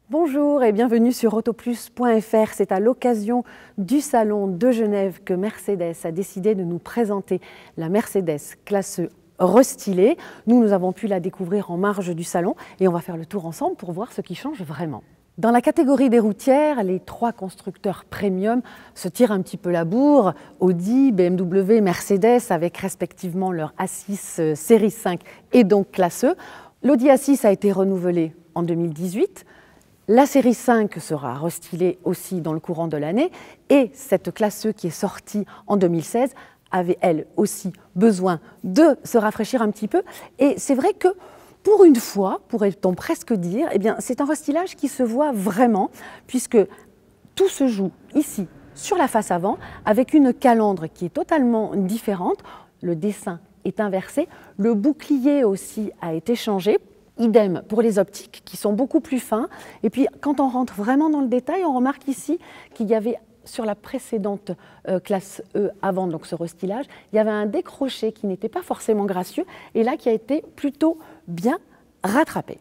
Bonjour et bienvenue sur autoplus.fr. C'est à l'occasion du salon de Genève que Mercedes a décidé de nous présenter la Mercedes classe E restylée. Nous avons pu la découvrir en marge du salon et on va faire le tour ensemble pour voir ce qui change vraiment. Dans la catégorie des routières, les trois constructeurs premium se tirent un petit peu la bourre. Audi, BMW, Mercedes avec respectivement leur A6 série 5 et donc classe E. L'Audi A6 a été renouvelé en 2018. La série 5 sera restylée aussi dans le courant de l'année et cette classe E qui est sortie en 2016 avait elle aussi besoin de se rafraîchir un petit peu. Et c'est vrai que pour une fois, pourrait-on presque dire, eh bien, c'est un restylage qui se voit vraiment puisque tout se joue ici sur la face avant avec une calandre qui est totalement différente. Le dessin est inversé, le bouclier aussi a été changé. Idem pour les optiques qui sont beaucoup plus fins. Et puis quand on rentre vraiment dans le détail, on remarque ici qu'il y avait sur la précédente classe E avant donc ce restylage, il y avait un décroché qui n'était pas forcément gracieux et là qui a été plutôt bien rattrapé.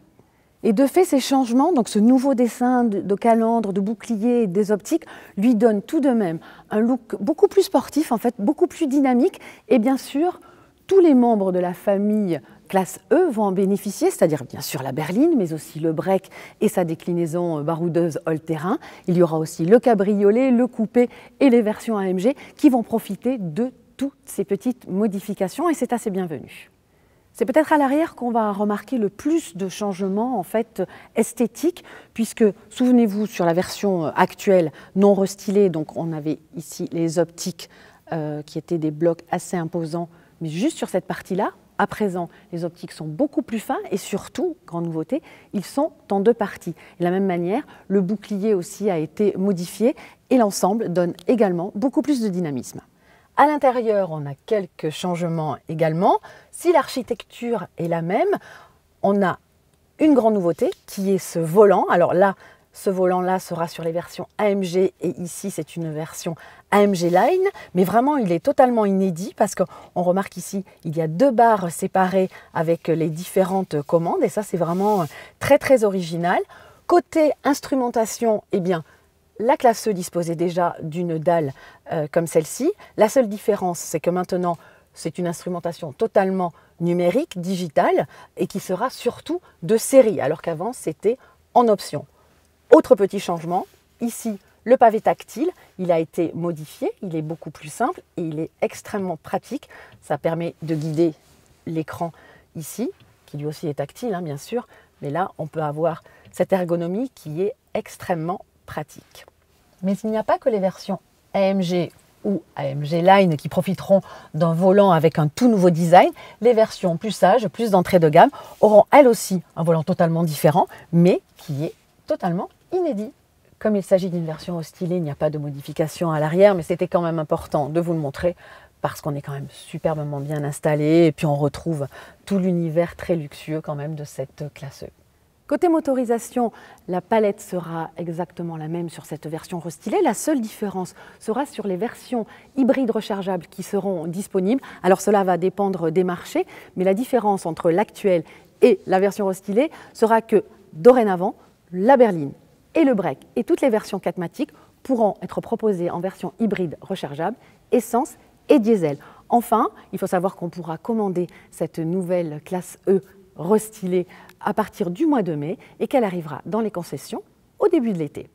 Et de fait, ces changements, donc ce nouveau dessin de calandre, de bouclier et des optiques, lui donne tout de même un look beaucoup plus sportif, en fait, beaucoup plus dynamique. Et bien sûr, tous les membres de la famille classe E vont en bénéficier, c'est-à-dire bien sûr la berline, mais aussi le break et sa déclinaison baroudeuse all-terrain. Il y aura aussi le cabriolet, le coupé et les versions AMG qui vont profiter de toutes ces petites modifications et c'est assez bienvenu. C'est peut-être à l'arrière qu'on va remarquer le plus de changements en fait esthétiques, puisque souvenez-vous sur la version actuelle non restylée, donc on avait ici les optiques qui étaient des blocs assez imposants, mais juste sur cette partie-là. À présent, les optiques sont beaucoup plus fins et surtout, grande nouveauté, ils sont en deux parties. De la même manière, le bouclier aussi a été modifié et l'ensemble donne également beaucoup plus de dynamisme. À l'intérieur, on a quelques changements également. Si l'architecture est la même, on a une grande nouveauté qui est ce volant. Alors là, ce volant-là sera sur les versions AMG et ici, c'est une version AMG Line. Mais vraiment, il est totalement inédit parce qu'on remarque ici, il y a deux barres séparées avec les différentes commandes et ça, c'est vraiment très, très original. Côté instrumentation, eh bien, la classe E disposait déjà d'une dalle comme celle-ci. La seule différence, c'est que maintenant, c'est une instrumentation totalement numérique, digitale et qui sera surtout de série, alors qu'avant, c'était en option. Autre petit changement, ici, le pavé tactile, il a été modifié, il est beaucoup plus simple et il est extrêmement pratique. Ça permet de guider l'écran ici, qui lui aussi est tactile, hein, bien sûr, mais là, on peut avoir cette ergonomie qui est extrêmement pratique. Mais il n'y a pas que les versions AMG ou AMG Line qui profiteront d'un volant avec un tout nouveau design. Les versions plus sages, plus d'entrée de gamme, auront elles aussi un volant totalement différent, mais qui est totalement inédit. Comme il s'agit d'une version restylée, il n'y a pas de modification à l'arrière, mais c'était quand même important de vous le montrer parce qu'on est quand même superbement bien installé et puis on retrouve tout l'univers très luxueux quand même de cette classe E. Côté motorisation, la palette sera exactement la même sur cette version restylée. La seule différence sera sur les versions hybrides rechargeables qui seront disponibles. Alors cela va dépendre des marchés, mais la différence entre l'actuelle et la version restylée sera que dorénavant, la berline et le break et toutes les versions 4MATIC pourront être proposées en version hybride rechargeable, essence et diesel. Enfin, il faut savoir qu'on pourra commander cette nouvelle classe E restylée à partir du mois de mai et qu'elle arrivera dans les concessions au début de l'été.